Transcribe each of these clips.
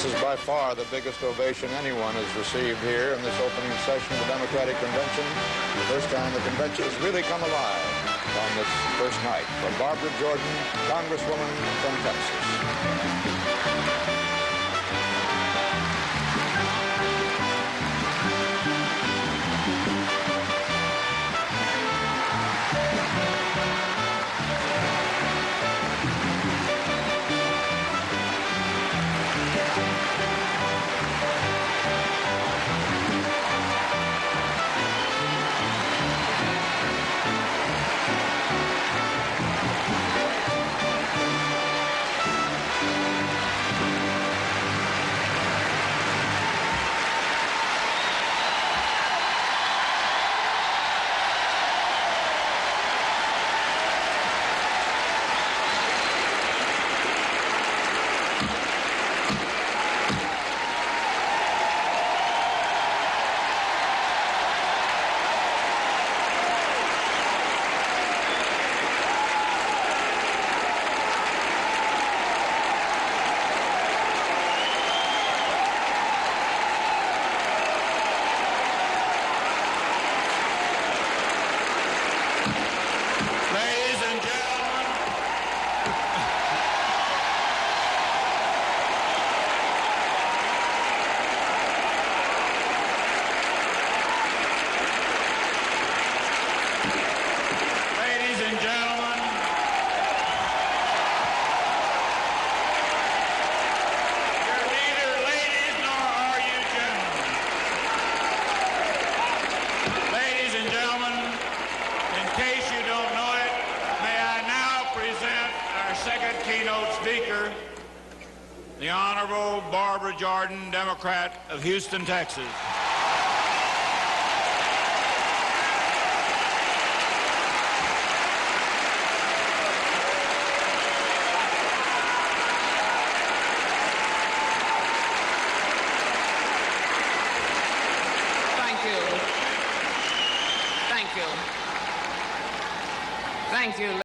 This is by far the biggest ovation anyone has received here in this opening session of the Democratic Convention. The first time the convention has really come alive on this first night. From Barbara Jordan, Congresswoman from Texas. Keynote speaker, the Honorable Barbara Jordan, Democrat of Houston, Texas. Thank you. Thank you. Thank you.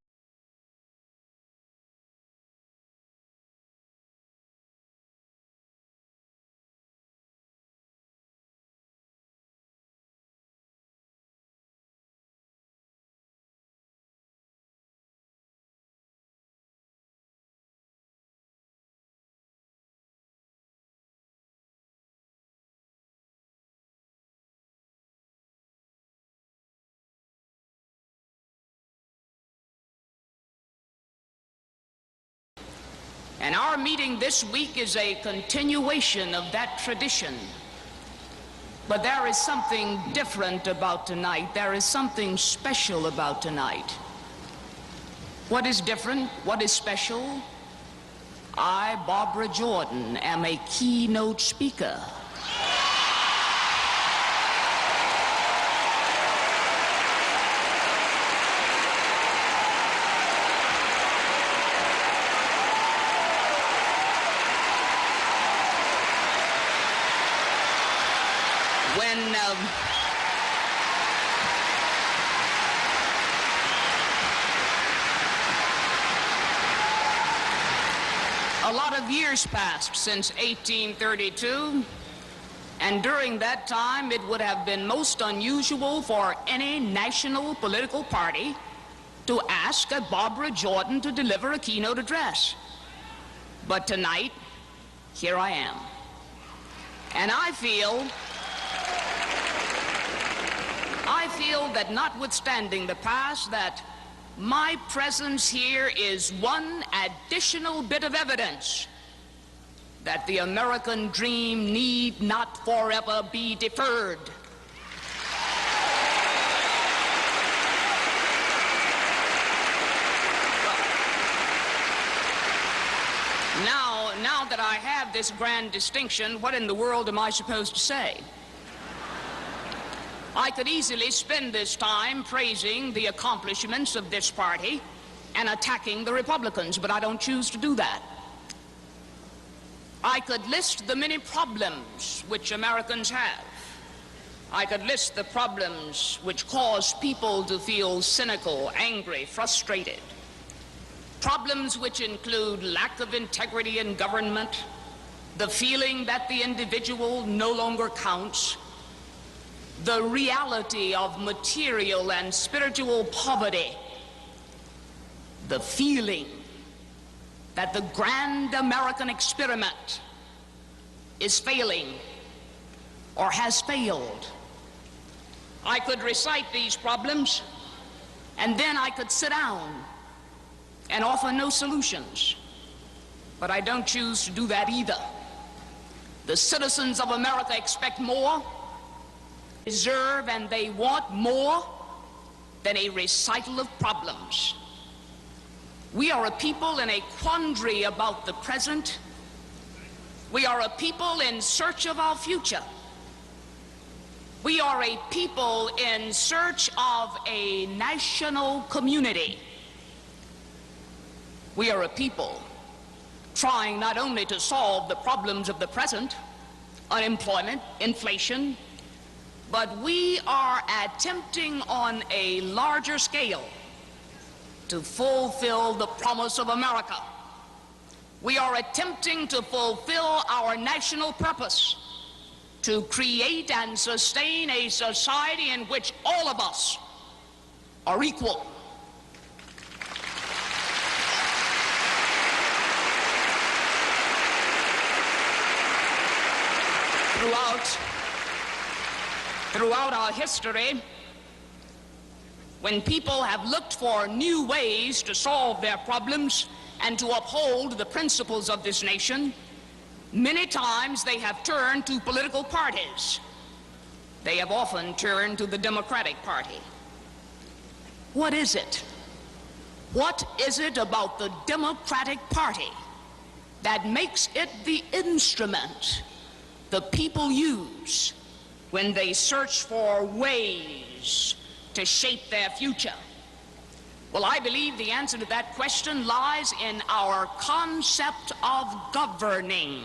And our meeting this week is a continuation of that tradition. But there is something different about tonight. There is something special about tonight. What is different? What is special? I, Barbara Jordan, am a keynote speaker. A lot of years passed since 1832, and during that time it would have been most unusual for any national political party to ask a Barbara Jordan to deliver a keynote address. But tonight, here I am. And I feel that notwithstanding the past, that my presence here is one additional bit of evidence that the American dream need not forever be deferred. Now that I have this grand distinction, what in the world am I supposed to say? I could easily spend this time praising the accomplishments of this party and attacking the Republicans, but I don't choose to do that. I could list the many problems which Americans have. I could list the problems which cause people to feel cynical, angry, frustrated. Problems which include lack of integrity in government, the feeling that the individual no longer counts, the reality of material and spiritual poverty, the feeling that the grand American experiment is failing or has failed. I could recite these problems, and then I could sit down and offer no solutions. But I don't choose to do that either. The citizens of America expect more, deserve, and they want more than a recital of problems. We are a people in a quandary about the present. We are a people in search of our future. We are a people in search of a national community. We are a people trying not only to solve the problems of the present, unemployment, inflation, but we are attempting on a larger scale to fulfill the promise of America. We are attempting to fulfill our national purpose to create and sustain a society in which all of us are equal. Throughout our history, when people have looked for new ways to solve their problems and to uphold the principles of this nation, many times they have turned to political parties. They have often turned to the Democratic Party. What is it? What is it about the Democratic Party that makes it the instrument the people use when they search for ways to shape their future? Well, I believe the answer to that question lies in our concept of governing.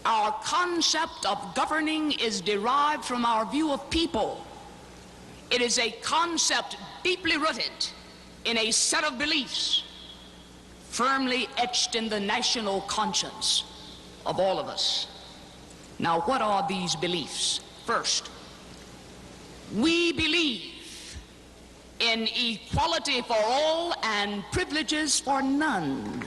Our concept of governing is derived from our view of people. It is a concept deeply rooted in a set of beliefs firmly etched in the national conscience of all of us. Now, what are these beliefs? First, we believe in equality for all and privileges for none.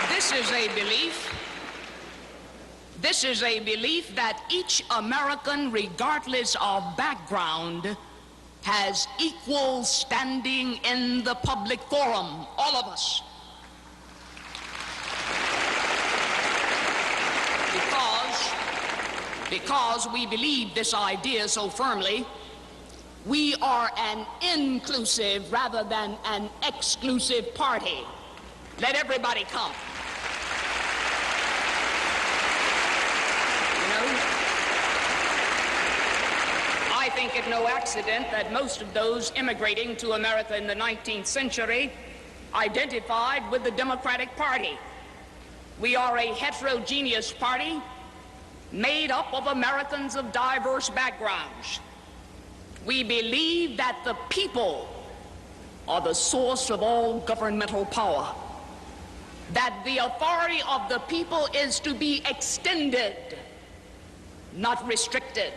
This is a belief that each American, regardless of background, has equal standing in the public forum, all of us. Because we believe this idea so firmly, we are an inclusive rather than an exclusive party. Let everybody come. I think it no accident that most of those immigrating to America in the 19th century identified with the Democratic Party. We are a heterogeneous party made up of Americans of diverse backgrounds. We believe that the people are the source of all governmental power, that the authority of the people is to be extended, not restricted.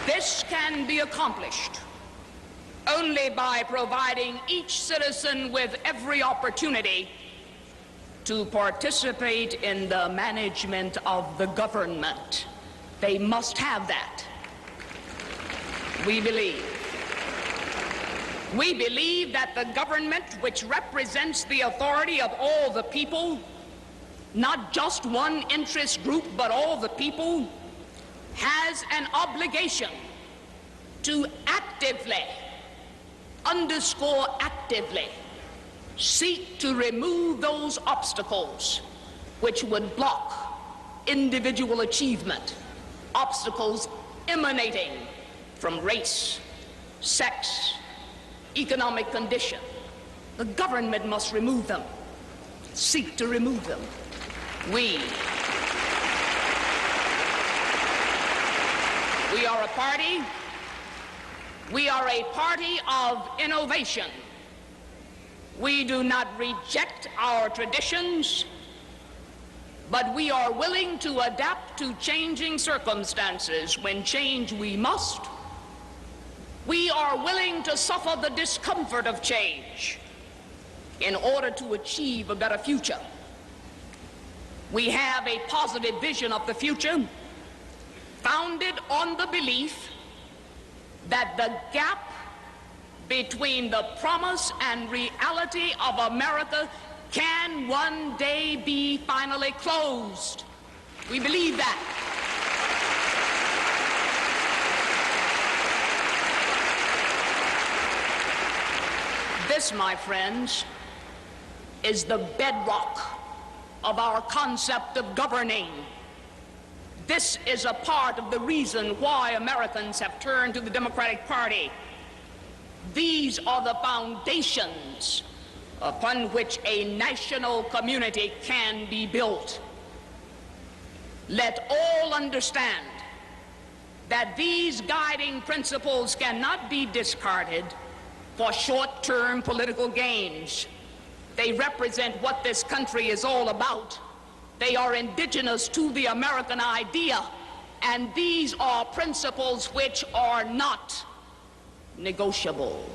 This can be accomplished only by providing each citizen with every opportunity to participate in the management of the government. They must have that. We believe that the government, which represents the authority of all the people, not just one interest group, but all the people, has an obligation to actively, underscore actively, seek to remove those obstacles which would block individual achievement, obstacles emanating from race, sex, economic condition. The government must remove them, seek to remove them. We are a party. We are a party of innovation. We do not reject our traditions, but we are willing to adapt to changing circumstances. When change we must, we are willing to suffer the discomfort of change in order to achieve a better future. We have a positive vision of the future founded on the belief that the gap between the promise and reality of America can one day be finally closed. We believe that. This, my friends, is the bedrock of our concept of governing. This is a part of the reason why Americans have turned to the Democratic Party. These are the foundations upon which a national community can be built. Let all understand that these guiding principles cannot be discarded for short-term political gains. They represent what this country is all about. They are indigenous to the American idea, and these are principles which are not negotiable.